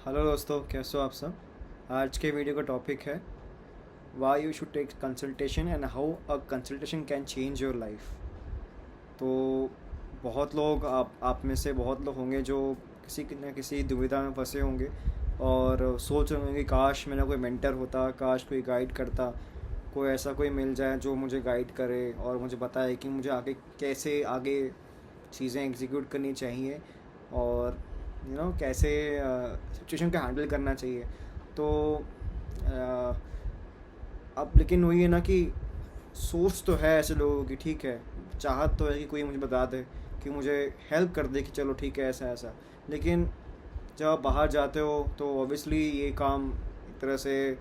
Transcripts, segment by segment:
Hello दोस्तों, कैसे हो आप सब। आज के वीडियो का टॉपिक है why you should take consultation and how a consultation can change your life. तो बहुत लोग आप में से बहुत लोग होंगे जो किसी न किसी दुविधा में फंसे होंगे और सोच रहे होंगे कि काश मेरा कोई मेंटर होता, काश कोई गाइड करता, कोई ऐसा कोई मिल जाए जो मुझे गाइड करे और मुझे बताए कि मुझे आगे कैसे आगे चीज़ें एग्जीक्यूट करनी चाहिए और कैसे सिचुएशन को हैंडल करना चाहिए। तो अ, अब लेकिन वही है ना कि सोच तो है ऐसे लोगों की, ठीक है, चाहत तो है कि कोई मुझे बता दे, कि मुझे हेल्प कर दे कि चलो ठीक है ऐसा ऐसा। लेकिन जब आप बाहर जाते हो तो ऑब्वियसली ये काम एक तरह से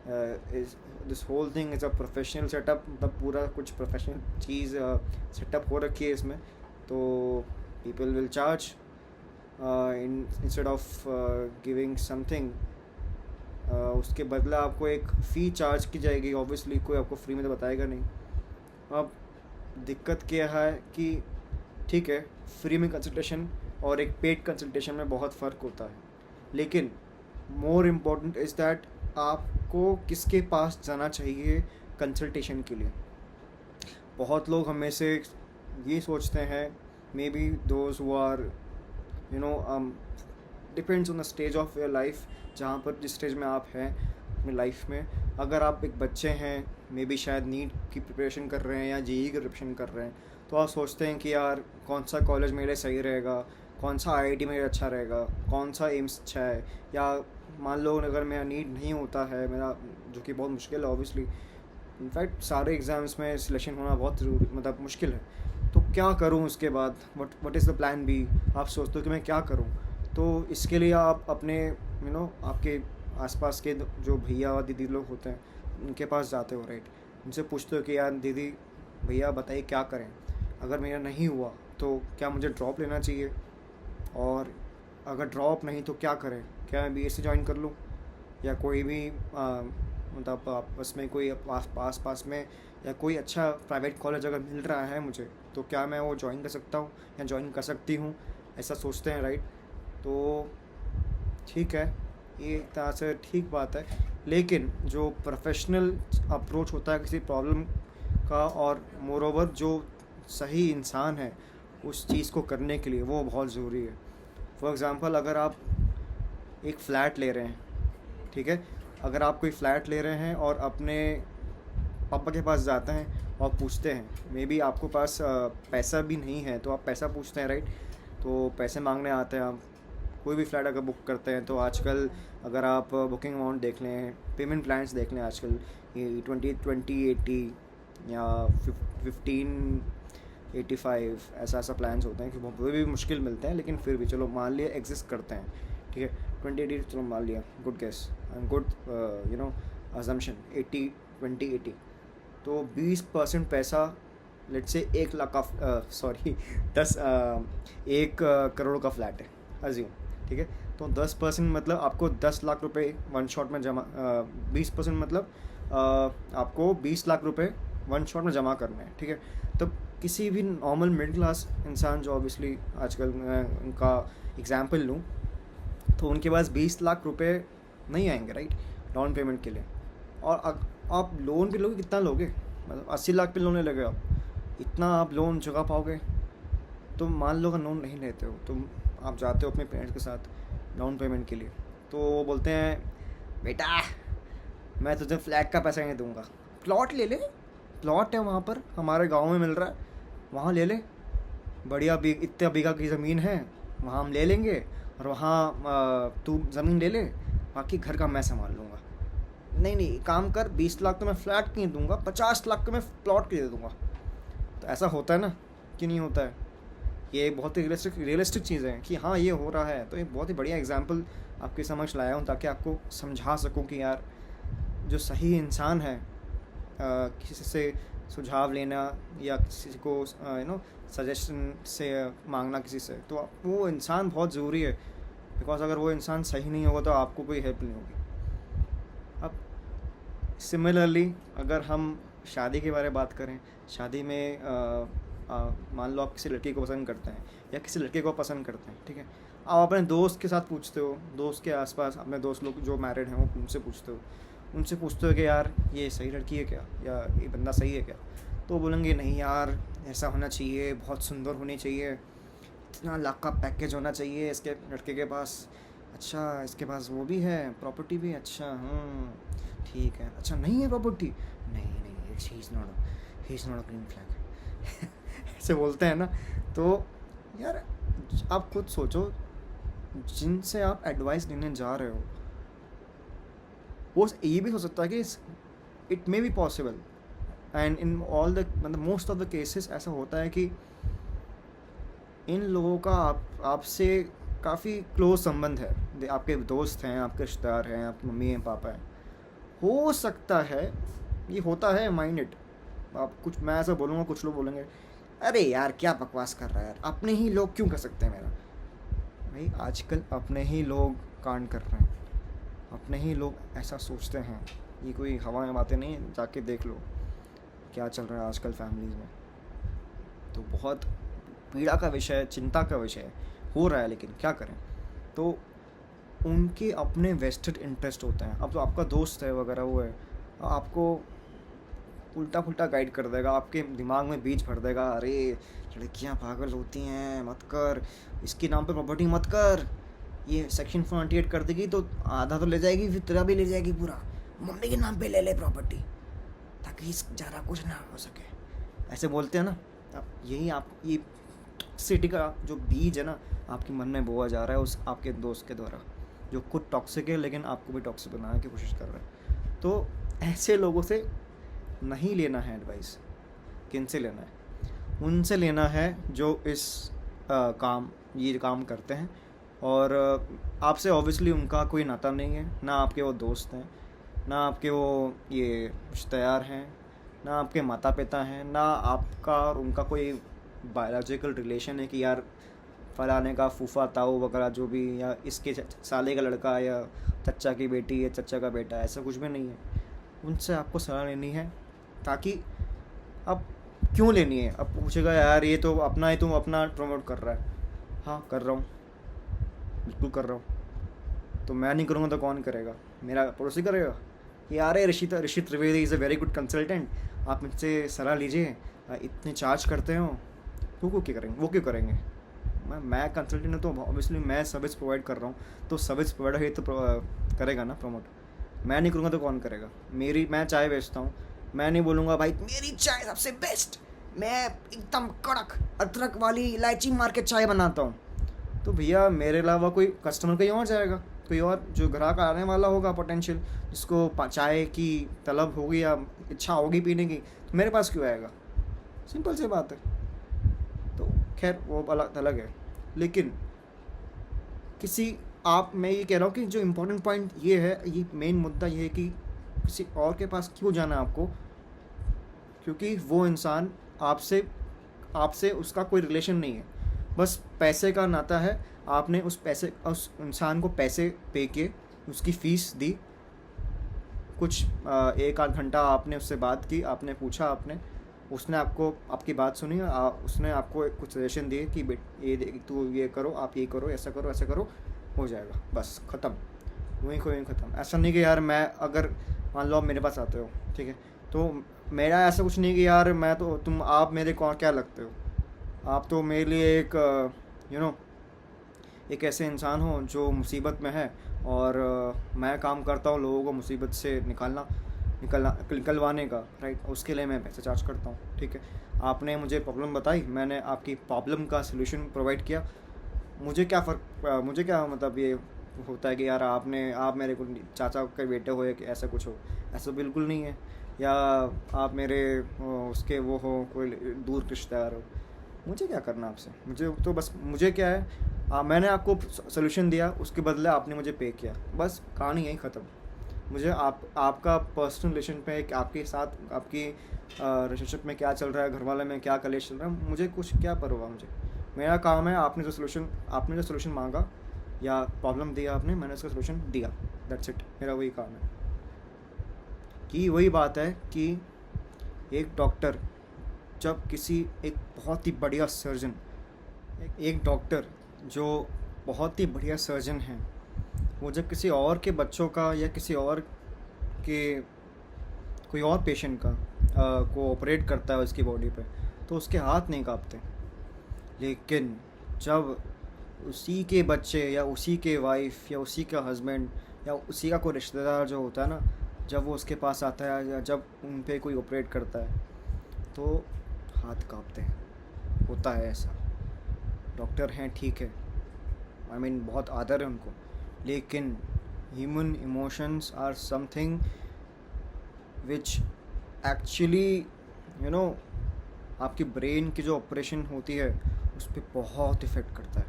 this whole thing is a professional setup, मतलब पूरा कुछ प्रोफेशनल चीज़ सेटअप हो रखी है इसमें। तो people will charge instead of giving something. उसके बदला आपको एक फ़ी चार्ज की जाएगी। ऑब्वियसली कोई आपको फ्री में तो बताएगा नहीं। अब दिक्कत क्या है कि ठीक है, फ्री में कंसल्टेशन और एक पेड कंसल्टेशन में बहुत फ़र्क होता है, लेकिन मोर इम्पोर्टेंट इज़ दैट आपको किसके पास जाना चाहिए कंसल्टेशन के लिए। बहुत लोग हमें से ये सोचते हैं, maybe those who are you know depends on the stage of your life, जहाँ पर जिस स्टेज में आप हैं अपनी लाइफ में। अगर आप एक बच्चे हैं, मे बी शायद नीट की प्रिपरेशन कर रहे हैं या जेई की प्रिपरेशन कर रहे हैं, तो आप सोचते हैं कि यार कौन सा कॉलेज मेरे लिए सही रहेगा, कौन सा आईआईटी मेरे लिए अच्छा रहेगा, कौन सा एम्स अच्छा है। या मान लो अगर मेरा नीट नहीं होता है मेरा, जो कि बहुत मुश्किल है ऑब्वियसली, इनफैक्ट सारे एग्ज़ाम्स में सिलेक्शन होना बहुत ज़रूरी, मतलब मुश्किल है, तो क्या करूँ उसके बाद, what is the plan B. आप सोचते हो कि मैं क्या करूँ। तो इसके लिए आप अपने आपके आसपास के जो भैया और दीदी लोग होते हैं उनके पास जाते हो, राइट। उनसे पूछते हो कि यार दीदी भैया बताइए क्या करें, अगर मेरा नहीं हुआ तो क्या मुझे ड्रॉप लेना चाहिए, और अगर ड्रॉप नहीं तो क्या करें, क्या मैं बीएससी ज्वाइन कर लूँ, या कोई भी मतलब आपस में कोई पास में या कोई अच्छा प्राइवेट कॉलेज अगर मिल रहा है मुझे, तो क्या मैं वो ज्वाइन कर सकता हूँ या ज्वाइन कर सकती हूँ, ऐसा सोचते हैं, राइट। तो ठीक है, ये एक तरह से ठीक बात है, लेकिन जो प्रोफेशनल अप्रोच होता है किसी प्रॉब्लम का, और मोर ओवर जो सही इंसान है उस चीज़ को करने के लिए, वो बहुत ज़रूरी है। फॉर एग्ज़ाम्पल, अगर आप एक फ़्लैट ले रहे हैं, ठीक है, अगर आप कोई फ़्लैट ले रहे हैं और अपने पापा के पास जाते हैं और पूछते हैं, मे बी आपको पास पैसा भी नहीं है तो आप पैसा पूछते हैं, राइट। तो पैसे मांगने आते हैं आप, कोई भी फ़्लैट अगर बुक करते हैं तो आजकल अगर आप बुकिंग अमाउंट देख लें, पेमेंट प्लान्स देख लें, आजकल ये 20-20-80 या 15-85 ऐसा ऐसा प्लान्स होते हैं कि वो भी मुश्किल मिलते हैं, लेकिन फिर भी चलो मान लिया एग्जिस्ट करते हैं, ठीक है। 20-80 चलो मान लिया, good guess and good assumption, 80-20-80, तो 20% पैसा, लेट्स से 1 लाख का सॉरी 1 करोड़ का फ्लैट है, अज्यूम, ठीक है। तो 10% मतलब आपको 10 लाख रुपए वन शॉट में जमा, 20% मतलब आपको 20 लाख रुपए वन शॉट में जमा करना है, ठीक है। तो किसी भी नॉर्मल मिडिल क्लास इंसान जो ऑब्वियसली आजकल मैं उनका एग्जाम्पल लूँ, तो उनके पास 20 लाख रुपए नहीं आएंगे, राइट, डाउन पेमेंट के लिए। और आप लोन भी लोगे, कितना लोगे, मतलब 80 लाख पे लोन ले लगे आप, इतना आप लोन चुका पाओगे। तो मान लो अगर लोन नहीं लेते हो तो आप जाते हो अपने पेरेंट्स के साथ डाउन पेमेंट के लिए, तो वो बोलते हैं बेटा मैं तुझे फ्लैट का पैसा नहीं दूंगा, प्लॉट ले ले, प्लॉट है वहाँ पर हमारे गांव में मिल रहा है, वहाँ ले ले, बढ़िया इतने बीघा की ज़मीन है, वहाँ हम ले लेंगे, और वहाँ तू ज़मीन ले ले, बाकी घर का मैं संभाल लूँगा। नहीं नहीं, काम कर, 20 लाख तो मैं फ्लैट की नहीं दूंगा, 50 लाख तो मैं प्लॉट के दे दूँगा। तो ऐसा होता है ना कि नहीं होता है। ये बहुत ही रियलिस्टिक चीज़ें हैं कि हाँ ये हो रहा है। तो एक बहुत ही बढ़िया एग्जांपल आपके समक्ष लाया हूँ ताकि आपको समझा सकूँ कि यार जो सही इंसान है, किसी से सुझाव लेना या किसी को सजेशन से मांगना किसी से, तो वो इंसान बहुत ज़रूरी है, बिकॉज अगर वो इंसान सही नहीं होगा तो आपको कोई हेल्प नहीं होगी। अब सिमिलरली अगर हम शादी के बारे में बात करें, शादी में मान लो आप किसी लड़की को पसंद करते हैं या किसी लड़के को पसंद करते हैं, ठीक है। आप अपने दोस्त के साथ पूछते हो, दोस्त के आसपास अपने दोस्त लोग जो मैरिड हैं वो उनसे पूछते हो कि यार ये सही लड़की है क्या, या ये बंदा सही है क्या, तो वो बोलेंगे नहीं यार ऐसा होना चाहिए, बहुत सुंदर होनी चाहिए, इतना लाख का पैकेज होना चाहिए इसके लड़के के पास, अच्छा इसके पास वो भी है, प्रॉपर्टी भी, अच्छा ठीक है, अच्छा नहीं है प्रॉपर्टी, नहीं नहीं he is not a green flag ऐसे बोलते हैं ना। तो यार आप खुद सोचो, जिनसे आप एडवाइस लेने जा रहे हो वो ये भी हो सकता है कि it may be possible, and in all the मतलब मोस्ट ऑफ द केसेस ऐसा होता है कि इन लोगों का आपसे काफ़ी क्लोज संबंध है, आपके दोस्त हैं, आपके रिश्तेदार हैं, आपकी मम्मी हैं, पापा हैं, हो सकता है ये होता है माइंड इट। आप कुछ, मैं ऐसा बोलूँगा, कुछ लोग बोलेंगे अरे यार क्या बकवास कर रहा है यार, अपने ही लोग क्यों कर सकते हैं मेरा, भाई आजकल अपने ही लोग कांड कर रहे हैं, अपने ही लोग ऐसा सोचते हैं, ये कोई हवा में बातें नहीं, जाके देख लो क्या चल रहा है आजकल फैमिलीज़ में। तो बहुत पीड़ा का विषय, चिंता का विषय हो रहा है, लेकिन क्या करें। तो उनके अपने वेस्टेड इंटरेस्ट होते हैं। अब तो आपका दोस्त है वगैरह वो है, आपको उल्टा पुल्टा गाइड कर देगा, आपके दिमाग में बीज भर देगा, अरे लड़कियां पागल होती हैं, मत कर, इसके नाम पे प्रॉपर्टी मत कर, ये सेक्शन 48 कर देगी तो आधा तो ले जाएगी, फिर तेरा भी ले जाएगी पूरा, मम्मी के नाम पे ले ले प्रॉपर्टी ताकि ज़्यादा कुछ ना हो सके, ऐसे बोलते हैं ना। अब यही आप ये सिटी का जो बीज है ना आपके मन में बोया जा रहा है उस आपके दोस्त के द्वारा, जो खुद टॉक्सिक है लेकिन आपको भी टॉक्सिक बनाने की कोशिश कर रहा है। तो ऐसे लोगों से नहीं लेना है एडवाइस। किन से लेना है? उनसे लेना है जो इस ये काम करते हैं, और आपसे ऑब्वियसली उनका कोई नाता नहीं है, ना आपके वो दोस्त हैं, ना आपके वो ये रिश्तेदार हैं, ना आपके माता पिता हैं, ना आपका और उनका कोई बायोलॉजिकल रिलेशन है कि यार फलाने का फूफा ताऊ वगैरह जो भी, या इसके साले का लड़का, या चच्चा की बेटी, या चच्चा का बेटा, ऐसा कुछ भी नहीं है। उनसे आपको सलाह लेनी है, ताकि अब क्यों लेनी है, अब पूछेगा यार ये तो अपना ही, तुम अपना प्रमोट कर रहा है, हाँ कर रहा हूँ, बिल्कुल कर रहा हूँ, तो मैं नहीं करूँगा तो कौन करेगा, मेरा पड़ोसी करेगा। यार Rishi Trivedi is a very good consultant, आप मुझसे सलाह लीजिए, इतने चार्ज करते हो, तो वो क्यों करेंगे, मैं कंसल्टेंट हूँ तो ऑब्वियसली मैं सर्विस प्रोवाइड कर रहा हूँ, तो सर्विस प्रोवाइडर ही तो करेगा ना प्रमोट, मैं नहीं करूँगा तो कौन करेगा। मैं चाय बेचता हूँ, मैं नहीं बोलूँगा भाई मेरी चाय सबसे बेस्ट, मैं एकदम कड़क अदरक वाली इलायची मार के चाय बनाता हूँ, तो भैया मेरे अलावा कोई कस्टमर कहीं और जाएगा, कोई और जो ग्राहक आने वाला होगा पोटेंशियल, जिसको चाय की तलब होगी या इच्छा होगी पीने की, तो मेरे पास क्यों आएगा, सिंपल सी बात है। तो खैर वो अलग है, लेकिन मैं ये कह रहा हूँ कि जो इम्पोर्टेंट पॉइंट ये है, ये मेन मुद्दा ये है कि किसी और के पास क्यों जाना है आपको, क्योंकि वो इंसान आपसे उसका कोई रिलेशन नहीं है, बस पैसे का नाता है। आपने उस इंसान को पैसे पे किए, उसकी फ़ीस दी, कुछ 1 आध घंटा आपने उससे बात की, आपने पूछा, उसने आपको आपकी बात सुनी, उसने आपको कुछ सजेशन दिए कि तू ये करो, आप ये करो, ऐसा करो, हो जाएगा, बस ख़त्म, वहीं ख़त्म। ऐसा नहीं कि यार मैं, अगर मान लो आप मेरे पास आते हो, ठीक है, तो मेरा ऐसा कुछ नहीं कि यार आप मेरे को क्या लगते हो, आप तो मेरे लिए एक एक ऐसे इंसान हो जो मुसीबत में है, और मैं काम करता हूँ लोगों को मुसीबत से निकलवाने का, राइट, उसके लिए मैं पैसे चार्ज करता हूँ, ठीक है। आपने मुझे प्रॉब्लम बताई, मैंने आपकी प्रॉब्लम का सलूशन प्रोवाइड किया, मुझे क्या मतलब ये होता है कि यार आप मेरे को चाचा के बेटे हो या कि ऐसा कुछ हो, ऐसा बिल्कुल नहीं है, या आप मेरे उसके वो हो, कोई दूर रिश्तेदार हो, मुझे क्या करना आपसे, मुझे क्या है, मैंने आपको सलूशन दिया, उसके बदले आपने मुझे पे किया, बस कहानी यहीं ख़त्म। मुझे आपका पर्सनल रिलेशन पे, आपके साथ आपकी रिलेशनशिप में क्या चल रहा है, घर वाले में क्या कलेश चल रहा है, मुझे कुछ क्या परवाह, मेरा काम है, आपने जो सलूशन मांगा या प्रॉब्लम दिया आपने, मैंने उसका सलूशन दिया, दैट्स इट, मेरा वही काम है। कि वही बात है कि एक डॉक्टर जब एक बहुत ही बढ़िया सर्जन, एक डॉक्टर जो बहुत ही बढ़िया सर्जन हैं, वो जब किसी और के बच्चों का या किसी और के कोई और पेशेंट का को ऑपरेट करता है उसकी बॉडी पे, तो उसके हाथ नहीं कांपते। लेकिन जब उसी के बच्चे या उसी के वाइफ या उसी का हस्बैंड या उसी का कोई रिश्तेदार जो होता है ना, जब वो उसके पास आता है या जब उन पे कोई ऑपरेट करता है, तो हाथ कांपते हैं। होता है ऐसा। डॉक्टर हैं, ठीक है, आई मीन बहुत आदर है उनको, लेकिन human emotions are something which actually आपकी ब्रेन की जो ऑपरेशन होती है उस पर बहुत इफ़ेक्ट करता है।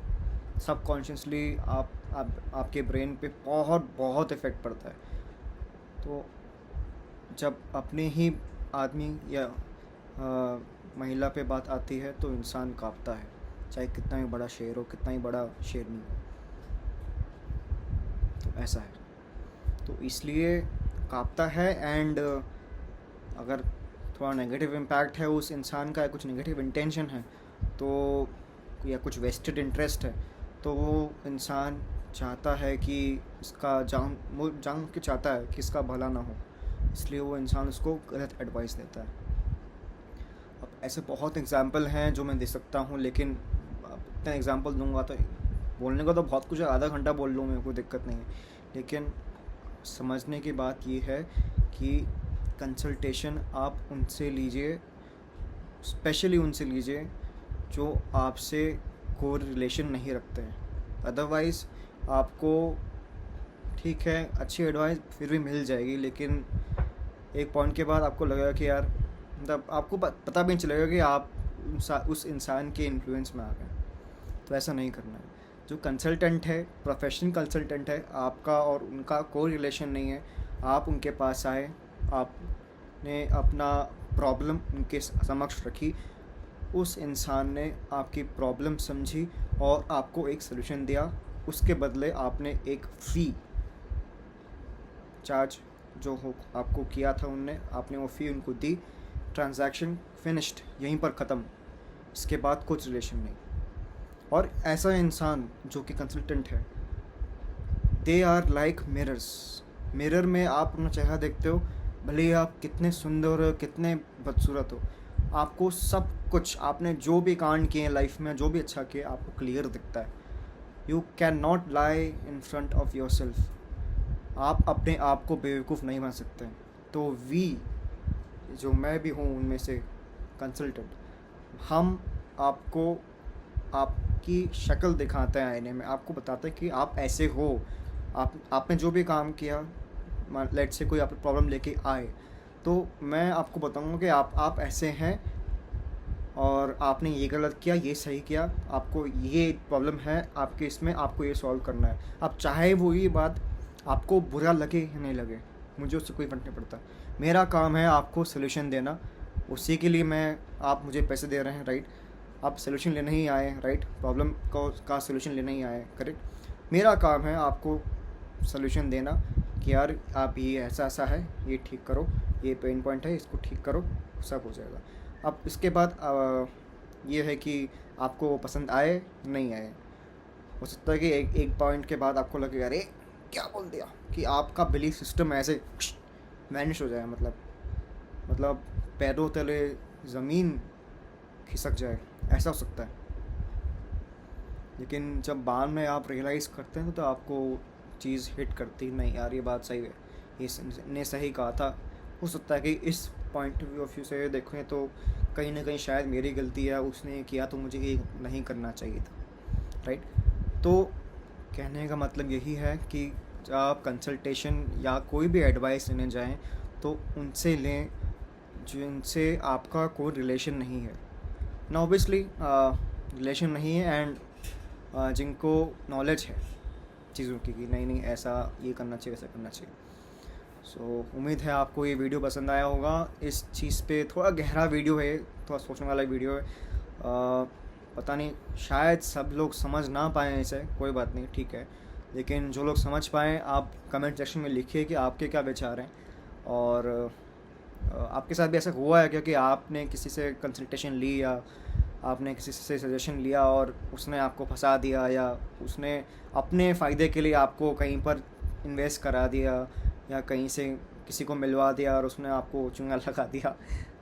सबकॉन्शियसली आपके ब्रेन पे बहुत बहुत इफ़ेक्ट पड़ता है। तो जब अपने ही आदमी या महिला पे बात आती है तो इंसान कांपता है, चाहे कितना ही बड़ा शेर हो, कितना ही बड़ा शेरनी हो। तो ऐसा है, तो इसलिए कांपता है। एंड अगर थोड़ा नेगेटिव इम्पैक्ट है उस इंसान का, या कुछ नेगेटिव इंटेंशन है तो, या कुछ वेस्टेड इंटरेस्ट है, तो वो इंसान चाहता है कि इसका जान के चाहता है कि इसका भला ना हो, इसलिए वो इंसान उसको गलत एडवाइस देता है। अब ऐसे बहुत एग्जाम्पल हैं जो मैं दे सकता हूँ, लेकिन अब इतना एग्जाम्पल दूंगा तो बोलने को तो बहुत कुछ है, आधा घंटा बोल लूँ मैं, कोई दिक्कत नहीं है। लेकिन समझने की बात ये है कि कंसल्टेशन आप उनसे लीजिए, स्पेशली उनसे लीजिए जो आपसे कोई रिलेशन नहीं रखते हैं। अदरवाइज़ आपको ठीक है अच्छी एडवाइस फिर भी मिल जाएगी, लेकिन एक पॉइंट के बाद आपको लगेगा कि यार, मतलब आपको पता भी नहीं चलेगा कि आप उस इंसान के इन्फ्लुएंस में आ गए। तो ऐसा नहीं करना है। जो कंसल्टेंट है, प्रोफेशनल कंसल्टेंट है, आपका और उनका कोई रिलेशन नहीं है। आप उनके पास आए, आपने अपना प्रॉब्लम उनके समक्ष रखी, उस इंसान ने आपकी प्रॉब्लम समझी और आपको एक सलूशन दिया। उसके बदले आपने एक फ़ी चार्ज जो हो आपको किया था उनने, आपने वो फ़ी उनको दी, ट्रांजैक्शन फिनिश्ड, यहीं पर ख़त्म। इसके बाद कुछ रिलेशन नहीं। और ऐसा इंसान जो कि कंसल्टेंट है, they are like mirrors. Mirror में आप अपना चेहरा देखते हो, भले ही आप कितने सुंदर हो, कितने बदसूरत हो, आपको सब कुछ, आपने जो भी कांड किए लाइफ में, जो भी अच्छा किया, आपको क्लियर दिखता है। You can not lie in front of your self. आप अपने आप को बेवकूफ़ नहीं बना सकते। तो जो मैं भी हूँ उनमें से कंसल्टेंट, हम आपको आपकी शक्ल दिखाते हैं आईने में, आपको बताते हैं कि आप ऐसे हो। आपने जो भी काम किया, लेट से कोई आप प्रॉब्लम लेके आए, तो मैं आपको बताऊंगा कि आप ऐसे हैं और आपने ये गलत किया, ये सही किया, आपको ये प्रॉब्लम है आपके इसमें, आपको ये सॉल्व करना है। अब चाहे वो ये बात आपको बुरा लगे या नहीं लगे, मुझे उससे कोई फर्क नहीं पड़ता। मेरा काम है आपको सोल्यूशन देना, उसी के लिए आप मुझे पैसे दे रहे हैं, राइट। आप सोल्यूशन लेने ही आए, राइट, प्रॉब्लम का सोल्यूशन लेने ही आए, करेक्ट। मेरा काम है आपको सोल्यूशन देना कि यार आप ये ऐसा है, ये ठीक करो, ये पेन पॉइंट है, इसको ठीक करो, सब हो जाएगा। अब इसके बाद ये है कि आपको पसंद आए नहीं आए। हो सकता है कि एक पॉइंट के बाद आपको लगे अरे क्या बोल दिया, कि आपका बिलीफ सिस्टम ऐसे वैनिश हो जाए, मतलब पैरों तले ज़मीन खिसक जाए, ऐसा हो सकता है। लेकिन जब बाद में आप रियलाइज़ करते हैं तो आपको चीज़ हिट करती, नहीं यार ये बात सही है, इसने सही कहा था। हो सकता है कि इस पॉइंट ऑफ व्यू से देखें तो कहीं ना कहीं शायद मेरी गलती है, उसने किया तो मुझे ये नहीं करना चाहिए था, राइट। तो कहने का मतलब यही है कि जब आप कंसल्टेशन या कोई भी एडवाइस लेने जाएं तो उनसे लें जिनसे आपका कोई रिलेशन नहीं है ना, ऑब्वियसली रिलेशन नहीं है, एंड जिनको नॉलेज है चीज़ों की कि नहीं ऐसा ये करना चाहिए, वैसा करना चाहिए। सो उम्मीद है आपको ये वीडियो पसंद आया होगा। इस चीज़ पे थोड़ा गहरा वीडियो है, थोड़ा सोचने वाला वीडियो है। पता नहीं शायद सब लोग समझ ना पाएँ इसे, कोई बात नहीं, ठीक है। लेकिन जो लोग समझ पाएँ, आप कमेंट सेक्शन में लिखिए कि आपके क्या विचार हैं, और आपके साथ भी ऐसा हुआ है क्योंकि आपने किसी से कंसल्टेशन ली या आपने किसी से सजेशन लिया और उसने आपको फंसा दिया, या उसने अपने फ़ायदे के लिए आपको कहीं पर इन्वेस्ट करा दिया, या कहीं से किसी को मिलवा दिया और उसने आपको चुंगा लगा दिया,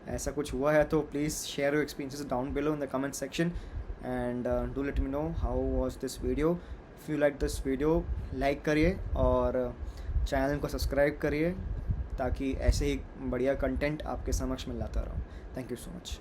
ऐसा कुछ हुआ है तो please share your experiences down below in the comment section and do let me know how was this video. If you like this video, like करिए और चैनल को सब्सक्राइब करिए ताकि ऐसे ही बढ़िया कंटेंट आपके समक्ष में लाता रहूँ। Thank you so much.